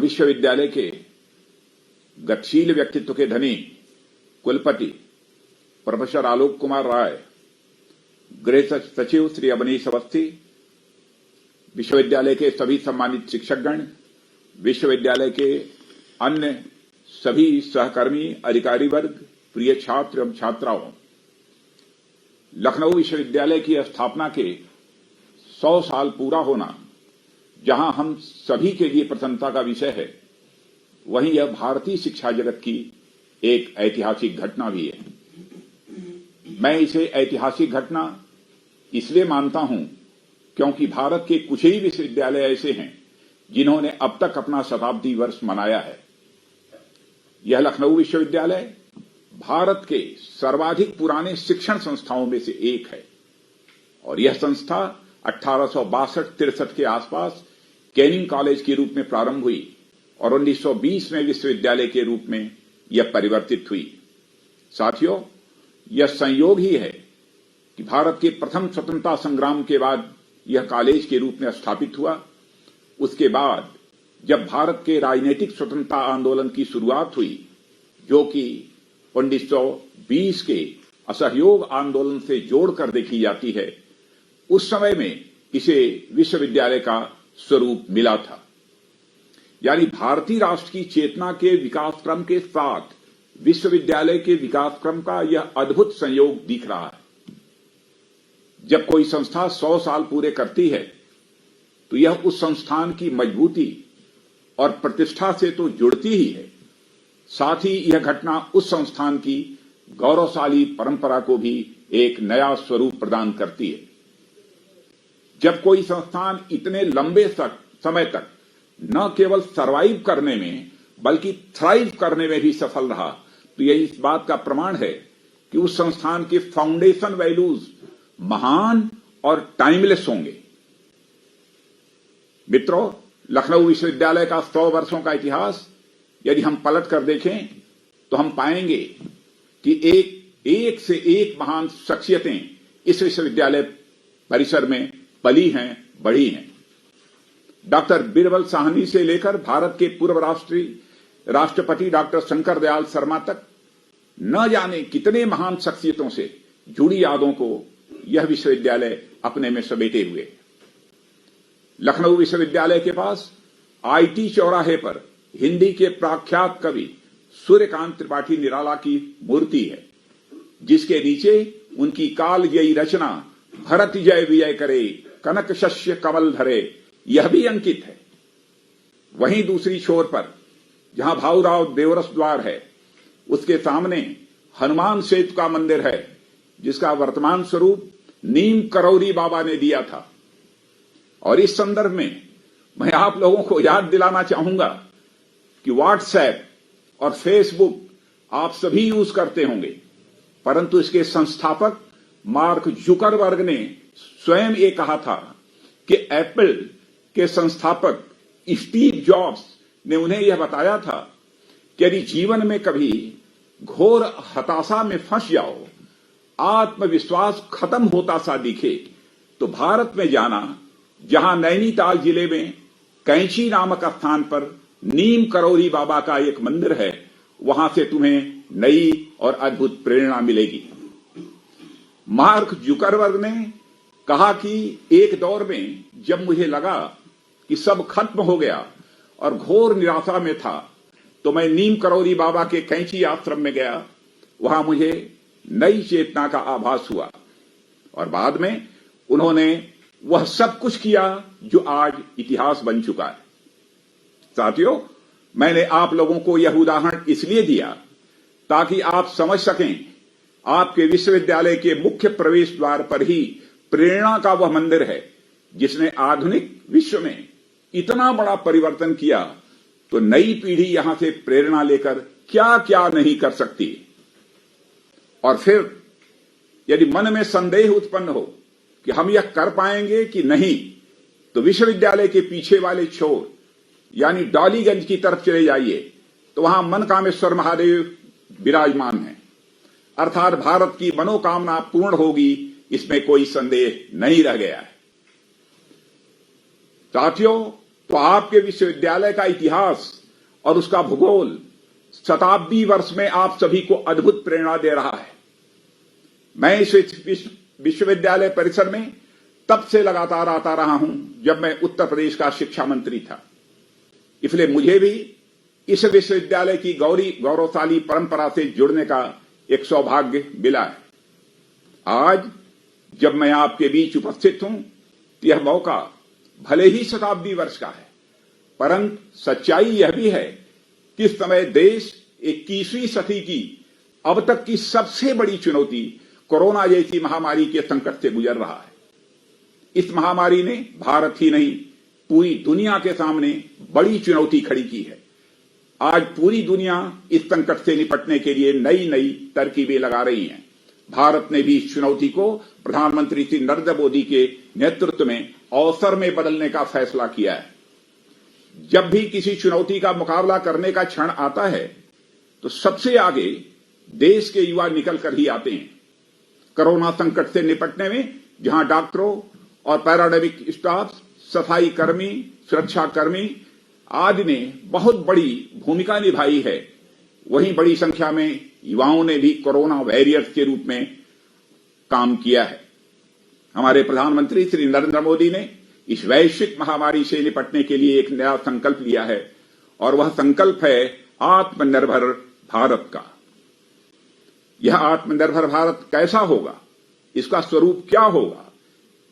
विश्वविद्यालय के गतिशील व्यक्तित्व के धनी कुलपति प्रोफेसर आलोक कुमार राय, गृह सचिव श्री अवनीश अवस्थी, विश्वविद्यालय के सभी सम्मानित शिक्षकगण, विश्वविद्यालय के अन्य सभी सहकर्मी, अधिकारी वर्ग, प्रिय छात्र एवं छात्राओं, लखनऊ विश्वविद्यालय की स्थापना के 100 साल पूरा होना जहां हम सभी के लिए प्रसन्नता का विषय है, वहीं यह भारतीय शिक्षा जगत की एक ऐतिहासिक घटना भी है। मैं इसे ऐतिहासिक घटना इसलिए मानता हूं क्योंकि भारत के कुछ ही विश्वविद्यालय ऐसे हैं जिन्होंने अब तक अपना शताब्दी वर्ष मनाया है। यह लखनऊ विश्वविद्यालय भारत के सर्वाधिक पुराने शिक्षण संस्थाओं में से एक है और यह संस्था 1862-63 के आसपास कैनिंग कॉलेज के रूप में प्रारंभ हुई और 1920 में विश्वविद्यालय के रूप में यह परिवर्तित हुई। साथियों, यह संयोग ही है कि भारत के प्रथम स्वतंत्रता संग्राम के बाद यह कॉलेज के रूप में स्थापित हुआ। उसके बाद जब भारत के राजनीतिक स्वतंत्रता आंदोलन की शुरुआत हुई, जो कि 1920 के असहयोग आंदोलन से जोड़कर देखी जाती है, उस समय में इसे विश्वविद्यालय का स्वरूप मिला था। यानी भारतीय राष्ट्र की चेतना के विकास क्रम के साथ विश्वविद्यालय के विकास क्रम का यह अद्भुत संयोग दिख रहा है। जब कोई संस्था 100 साल पूरे करती है तो यह उस संस्थान की मजबूती और प्रतिष्ठा से तो जुड़ती ही है, साथ ही यह घटना उस संस्थान की गौरवशाली परंपरा को भी एक नया स्वरूप प्रदान करती है। जब कोई संस्थान इतने लंबे समय तक न केवल सरवाइव करने में बल्कि थ्राइव करने में भी सफल रहा, तो यह इस बात का प्रमाण है कि उस संस्थान के फाउंडेशन वैल्यूज महान और टाइमलेस होंगे। मित्रों, लखनऊ विश्वविद्यालय का 100 वर्षों का इतिहास यदि हम पलट कर देखें तो हम पाएंगे कि एक से एक महान शख्सियतें इस विश्वविद्यालय परिसर में पली हैं, बढ़ी हैं। डॉक्टर बीरबल साहनी से लेकर भारत के पूर्व राष्ट्रपति डॉक्टर शंकर दयाल शर्मा तक न जाने कितने महान शख्सियतों से जुड़ी यादों को यह विश्वविद्यालय अपने में समेटे हुए। लखनऊ विश्वविद्यालय के पास आईटी चौराहे पर हिंदी के प्रख्यात कवि सूर्यकांत त्रिपाठी निराला की मूर्ति है, जिसके नीचे उनकी कालजयी रचना भरत जय विजय करे, कनक शस्य कमल धरे, यह भी अंकित है। वहीं दूसरी छोर पर जहां भाऊराव देवरस द्वार है, उसके सामने हनुमान सेतु का मंदिर है, जिसका वर्तमान स्वरूप नीम करौरी बाबा ने दिया था। और इस संदर्भ में मैं आप लोगों को याद दिलाना चाहूंगा कि व्हाट्सएप और फेसबुक आप सभी यूज करते होंगे, परंतु इसके संस्थापक मार्क जुकरबर्ग ने स्वयं ये कहा था कि एप्पल के संस्थापक स्टीव जॉब्स ने उन्हें यह बताया था कि यदि जीवन में कभी घोर हताशा में फंस जाओ, आत्मविश्वास खत्म होता सा दिखे, तो भारत में जाना, जहां नैनीताल जिले में कैंची नामक स्थान पर नीम करौरी बाबा का एक मंदिर है, वहां से तुम्हें नई और अद्भुत प्रेरणा मिलेगी। मार्क जुकरबर्ग ने कहा कि एक दौर में जब मुझे लगा कि सब खत्म हो गया और घोर निराशा में था, तो मैं नीम करौरी बाबा के कैंची आश्रम में गया। वहां मुझे नई चेतना का आभास हुआ और बाद में उन्होंने वह सब कुछ किया जो आज इतिहास बन चुका है। साथियों, मैंने आप लोगों को यह उदाहरण इसलिए दिया ताकि आप समझ सकें, आपके विश्वविद्यालय के मुख्य प्रवेश द्वार पर ही प्रेरणा का वह मंदिर है जिसने आधुनिक विश्व में इतना बड़ा परिवर्तन किया, तो नई पीढ़ी यहां से प्रेरणा लेकर क्या क्या नहीं कर सकती। और फिर यदि मन में संदेह उत्पन्न हो कि हम यह कर पाएंगे कि नहीं, तो विश्वविद्यालय के पीछे वाले छोर यानी डॉलीगंज की तरफ चले जाइए, तो वहां मनकामेश्वर महादेव विराजमान हैं। अर्थात भारत की मनोकामना पूर्ण होगी, इसमें कोई संदेह नहीं रह गया है। साथियों, तो आपके विश्वविद्यालय का इतिहास और उसका भूगोल शताब्दी वर्ष में आप सभी को अद्भुत प्रेरणा दे रहा है। मैं इस विश्वविद्यालय परिसर में तब से लगातार आता रहा हूं जब मैं उत्तर प्रदेश का शिक्षा मंत्री था, इसलिए मुझे भी इस विश्वविद्यालय की गौरवशाली परंपरा से जुड़ने का एक सौभाग्य मिला है। आज जब मैं आपके बीच उपस्थित हूं तो यह मौका भले ही शताब्दी वर्ष का है, परंतु सच्चाई यह भी है कि इस समय देश 21वीं सदी की अब तक की सबसे बड़ी चुनौती कोरोना जैसी महामारी के संकट से गुजर रहा है। इस महामारी ने भारत ही नहीं पूरी दुनिया के सामने बड़ी चुनौती खड़ी की है। आज पूरी दुनिया इस संकट से निपटने के लिए नई नई तरकीबें लगा रही है। भारत ने भी इस चुनौती को प्रधानमंत्री श्री नरेंद्र मोदी के नेतृत्व में अवसर में बदलने का फैसला किया है। जब भी किसी चुनौती का मुकाबला करने का क्षण आता है तो सबसे आगे देश के युवा निकल कर ही आते हैं। कोरोना संकट से निपटने में जहां डॉक्टरों और पैरामेडिक स्टाफ, सफाई कर्मी, सुरक्षा कर्मी आदि ने बहुत बड़ी भूमिका निभाई है, वहीं बड़ी संख्या में युवाओं ने भी कोरोना वॉरियर्स के रूप में काम किया है। हमारे प्रधानमंत्री श्री नरेंद्र मोदी ने इस वैश्विक महामारी से निपटने के लिए एक नया संकल्प लिया है और वह संकल्प है आत्मनिर्भर भारत का। यह आत्मनिर्भर भारत कैसा होगा, इसका स्वरूप क्या होगा,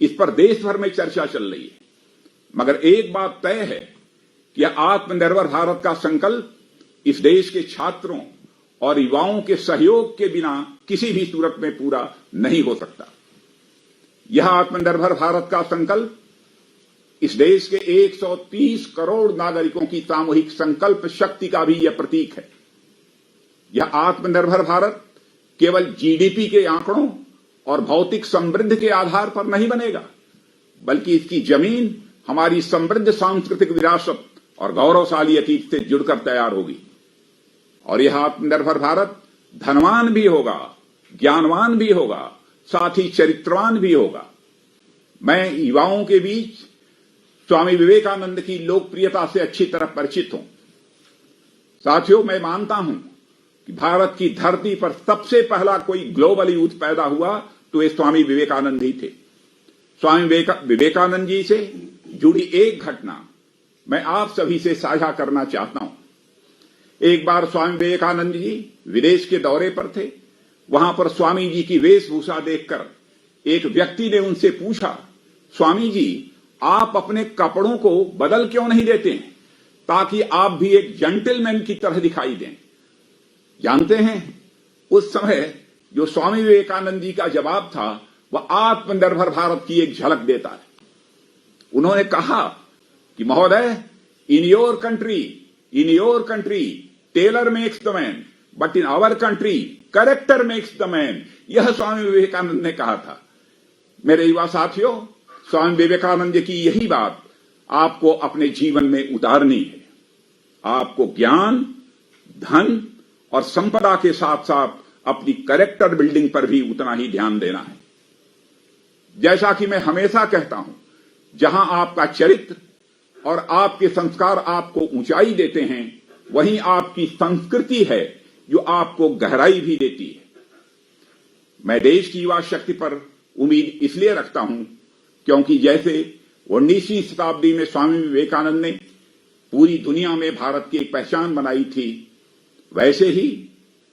इस पर देश भर में चर्चा चल रही है। मगर एक बात तय है कि आत्मनिर्भर भारत का संकल्प इस देश के छात्रों और युवाओं के सहयोग के बिना किसी भी सूरत में पूरा नहीं हो सकता। यह आत्मनिर्भर भारत का संकल्प इस देश के 130 करोड़ नागरिकों की सामूहिक संकल्प शक्ति का भी यह प्रतीक है। यह आत्मनिर्भर भारत केवल जीडीपी के आंकड़ों और भौतिक समृद्धि के आधार पर नहीं बनेगा, बल्कि इसकी जमीन हमारी समृद्ध सांस्कृतिक विरासत और गौरवशाली अतीत से जुड़कर तैयार होगी। और यह आत्मनिर्भर भारत धनवान भी होगा, ज्ञानवान भी होगा, साथ ही चरित्रवान भी होगा। मैं युवाओं के बीच स्वामी विवेकानंद की लोकप्रियता से अच्छी तरह परिचित हूं। साथियों, मैं मानता हूं कि भारत की धरती पर सबसे पहला कोई ग्लोबल यूथ पैदा हुआ तो ये स्वामी विवेकानंद ही थे। स्वामी विवेकानंद जी से जुड़ी एक घटना मैं आप सभी से साझा करना चाहता हूं। एक बार स्वामी विवेकानंद जी विदेश के दौरे पर थे। वहां पर स्वामी जी की वेशभूषा देखकर एक व्यक्ति ने उनसे पूछा, स्वामी जी आप अपने कपड़ों को बदल क्यों नहीं देते हैं ताकि आप भी एक जेंटलमैन की तरह दिखाई दें। जानते हैं उस समय जो स्वामी विवेकानंद जी का जवाब था वह आत्मनिर्भर भारत की एक झलक देता है। उन्होंने कहा कि महोदय, in your country tailor makes the man, but in our country character makes the man. यह स्वामी विवेकानंद ने कहा था। मेरे युवा साथियों, स्वामी विवेकानंद जी की यही बात आपको अपने जीवन में उतारनी है। आपको ज्ञान, धन और संपदा के साथ साथ अपनी कैरेक्टर बिल्डिंग पर भी उतना ही ध्यान देना है। जैसा कि मैं हमेशा कहता हूं, जहां आपका चरित्र और आपके संस्कार आपको ऊंचाई देते हैं, वहीं आपकी संस्कृति है जो आपको गहराई भी देती है। मैं देश की युवा शक्ति पर उम्मीद इसलिए रखता हूं क्योंकि जैसे 19वीं शताब्दी में स्वामी विवेकानंद ने पूरी दुनिया में भारत की एक पहचान बनाई थी, वैसे ही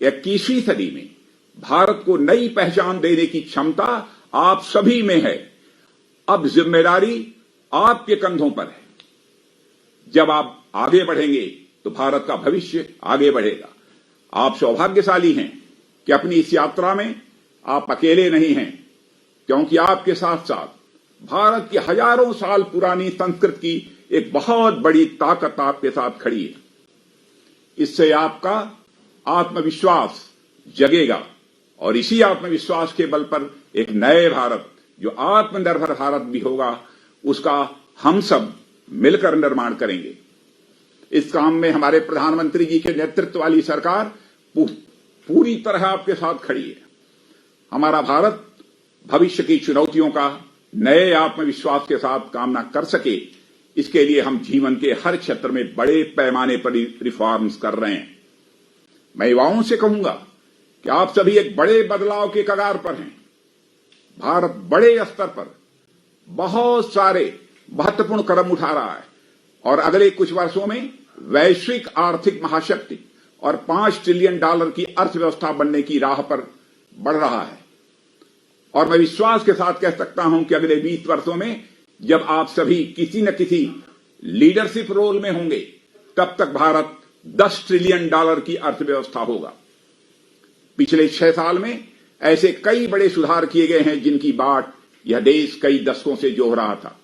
21वीं सदी में भारत को नई पहचान देने की क्षमता आप सभी में है। अब जिम्मेदारी आपके कंधों पर है। जब आप आगे बढ़ेंगे तो भारत का भविष्य आगे बढ़ेगा। आप सौभाग्यशाली हैं कि अपनी इस यात्रा में आप अकेले नहीं हैं, क्योंकि आपके साथ साथ भारत की हजारों साल पुरानी संस्कृति की एक बहुत बड़ी ताकत आपके साथ खड़ी है। इससे आपका आत्मविश्वास जगेगा और इसी आत्मविश्वास के बल पर एक नए भारत जो आत्मनिर्भर भारत भी होगा, उसका हम सब मिलकर निर्माण करेंगे। इस काम में हमारे प्रधानमंत्री जी के नेतृत्व वाली सरकार पूरी तरह आपके साथ खड़ी है। हमारा भारत भविष्य की चुनौतियों का नए आत्मविश्वास के साथ कामना कर सके, इसके लिए हम जीवन के हर क्षेत्र में बड़े पैमाने पर रिफॉर्म्स कर रहे हैं। मैं युवाओं से कहूंगा कि आप सभी एक बड़े बदलाव के कगार पर हैं। भारत बड़े स्तर पर बहुत सारे महत्वपूर्ण कदम उठा रहा है और अगले कुछ वर्षों में वैश्विक आर्थिक महाशक्ति और $5 ट्रिलियन की अर्थव्यवस्था बनने की राह पर बढ़ रहा है। और मैं विश्वास के साथ कह सकता हूं कि अगले 20 वर्षों में जब आप सभी किसी न किसी लीडरशिप रोल में होंगे, तब तक भारत $10 ट्रिलियन की अर्थव्यवस्था होगा। पिछले 6 साल में ऐसे कई बड़े सुधार किए गए हैं जिनकी बाट यह देश कई दशकों से जोह रहा था।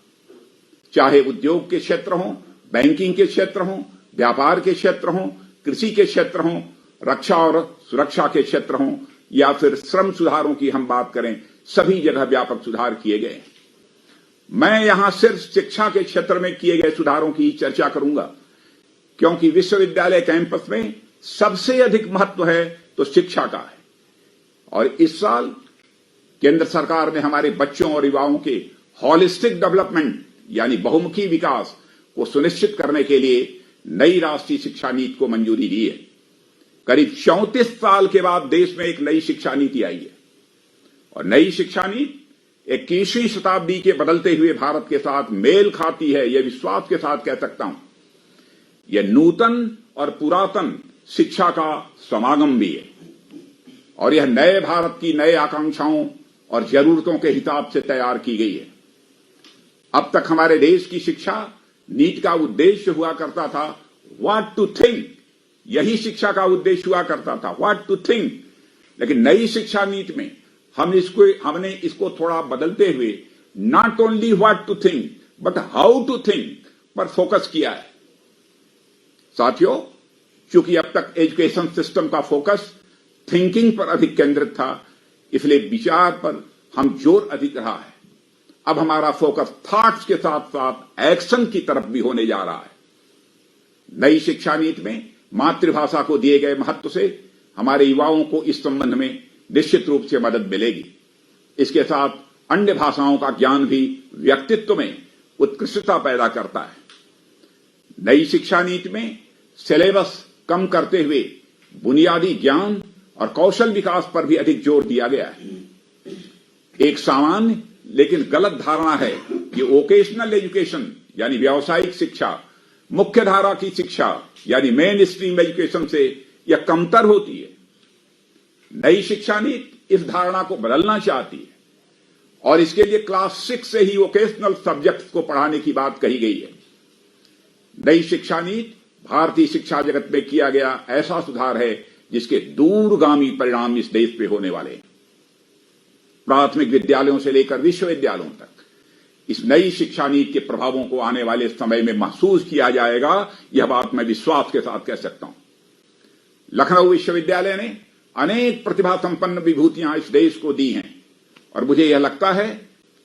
चाहे उद्योग के क्षेत्र हों, बैंकिंग के क्षेत्र हों, व्यापार के क्षेत्र हों, कृषि के क्षेत्र हों, रक्षा और सुरक्षा के क्षेत्र हों या फिर श्रम सुधारों की हम बात करें, सभी जगह व्यापक सुधार किए गए हैं। मैं यहां सिर्फ शिक्षा के क्षेत्र में किए गए सुधारों की चर्चा करूंगा, क्योंकि विश्वविद्यालय कैंपस में सबसे अधिक महत्व है तो शिक्षा का है। और इस साल केंद्र सरकार ने हमारे बच्चों और युवाओं के हॉलिस्टिक डेवलपमेंट यानी बहुमुखी विकास को सुनिश्चित करने के लिए नई राष्ट्रीय शिक्षा नीति को मंजूरी दी है। करीब 34 साल के बाद देश में एक नई शिक्षा नीति आई है और नई शिक्षा नीति 21वीं शताब्दी के बदलते हुए भारत के साथ मेल खाती है, यह विश्वास के साथ कह सकता हूं। यह नूतन और पुरातन शिक्षा का समागम भी है और यह नए भारत की नए आकांक्षाओं और जरूरतों के हिसाब से तैयार की गई है। अब तक हमारे देश की शिक्षा नीति का उद्देश्य हुआ करता था व्हाट टू थिंक, यही शिक्षा का उद्देश्य हुआ करता था व्हाट टू थिंक। लेकिन नई शिक्षा नीति में हमने इसको थोड़ा बदलते हुए not only what to think but how to think पर फोकस किया है। साथियों, चूंकि अब तक एजुकेशन सिस्टम का फोकस थिंकिंग पर अधिक केंद्रित था, इसलिए विचार पर हम जोर अधिक रहा है। अब हमारा फोकस थॉट्स के साथ साथ एक्शन की तरफ भी होने जा रहा है। नई शिक्षा नीति में मातृभाषा को दिए गए महत्व से हमारे युवाओं को इस संबंध में निश्चित रूप से मदद मिलेगी। इसके साथ अन्य भाषाओं का ज्ञान भी व्यक्तित्व में उत्कृष्टता पैदा करता है। नई शिक्षा नीति में सिलेबस कम करते हुए बुनियादी ज्ञान और कौशल विकास पर भी अधिक जोर दिया गया है। एक सामान्य लेकिन गलत धारणा है कि वोकेशनल एजुकेशन यानी व्यावसायिक शिक्षा मुख्य धारा की शिक्षा यानी मेन स्ट्रीम एजुकेशन से यह कमतर होती है। नई शिक्षा नीति इस धारणा को बदलना चाहती है और इसके लिए क्लास 6 से ही वोकेशनल सब्जेक्ट्स को पढ़ाने की बात कही गई है। नई शिक्षा नीति भारतीय शिक्षा जगत में किया गया ऐसा सुधार है जिसके दूरगामी परिणाम इस देश पे होने वाले हैं। प्राथमिक विद्यालयों से लेकर विश्वविद्यालयों तक इस नई शिक्षा नीति के प्रभावों को आने वाले समय में महसूस किया जाएगा, यह बात मैं विश्वास के साथ कह सकता हूं। लखनऊ विश्वविद्यालय ने अनेक प्रतिभा संपन्न विभूतियां इस देश को दी हैं और मुझे यह लगता है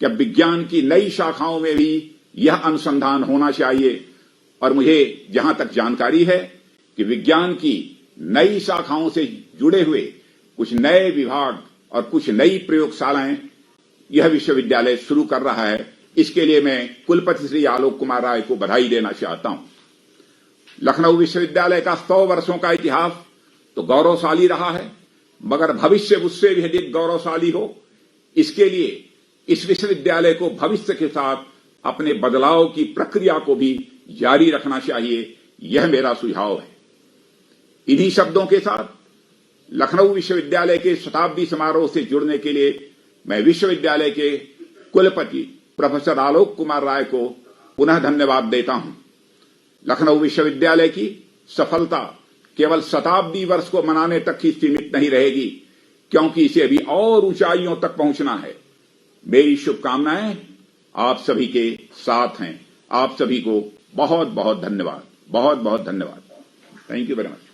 कि अब विज्ञान की नई शाखाओं में भी यह अनुसंधान होना चाहिए। और मुझे जहां तक जानकारी है कि विज्ञान की नई शाखाओं से जुड़े हुए कुछ नए विभाग और कुछ नई प्रयोगशालाएं यह विश्वविद्यालय शुरू कर रहा है। इसके लिए मैं कुलपति श्री आलोक कुमार राय को बधाई देना चाहता हूं। लखनऊ विश्वविद्यालय का 100 वर्षों का इतिहास तो गौरवशाली रहा है, मगर भविष्य उससे भी अधिक गौरवशाली हो, इसके लिए इस विश्वविद्यालय को भविष्य के साथ अपने बदलाव की प्रक्रिया को भी जारी रखना चाहिए, यह मेरा सुझाव है। इन्हीं शब्दों के साथ लखनऊ विश्वविद्यालय के शताब्दी समारोह से जुड़ने के लिए मैं विश्वविद्यालय के कुलपति प्रोफेसर आलोक कुमार राय को पुनः धन्यवाद देता हूं। लखनऊ विश्वविद्यालय की सफलता केवल शताब्दी वर्ष को मनाने तक ही सीमित नहीं रहेगी, क्योंकि इसे अभी और ऊंचाइयों तक पहुंचना है। मेरी शुभकामनाएं आप सभी के साथ हैं। आप सभी को बहुत बहुत धन्यवाद, बहुत बहुत धन्यवाद। Thank you very much.